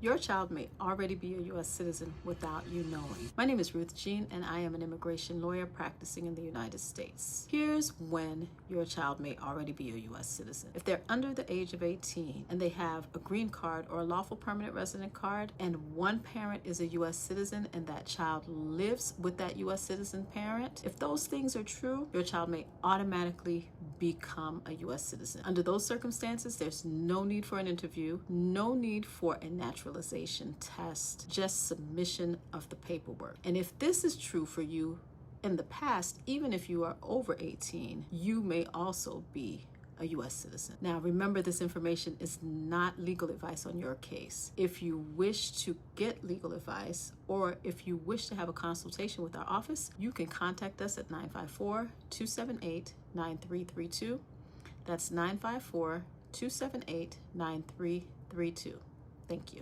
Your child may already be a U.S. citizen without you knowing. My name is Ruth Jean, and I am an immigration lawyer practicing in the United States. Here's when your child may already be a U.S. citizen. If they're under the age of 18 and they have a green card or a lawful permanent resident card, and one parent is a U.S. citizen and that child lives with that U.S. citizen parent, if those things are true, your child may automatically become a U.S. citizen. Under those circumstances, there's no need for an interview, no need for a naturalization test, just submission of the paperwork. And if this is true for you in the past, even if you are over 18, you may also be a U.S. citizen. Now, remember, this information is not legal advice on your case. If you wish to get legal advice, or if you wish to have a consultation with our office, you can contact us at 954-278-9332. That's 954-278-9332. Thank you.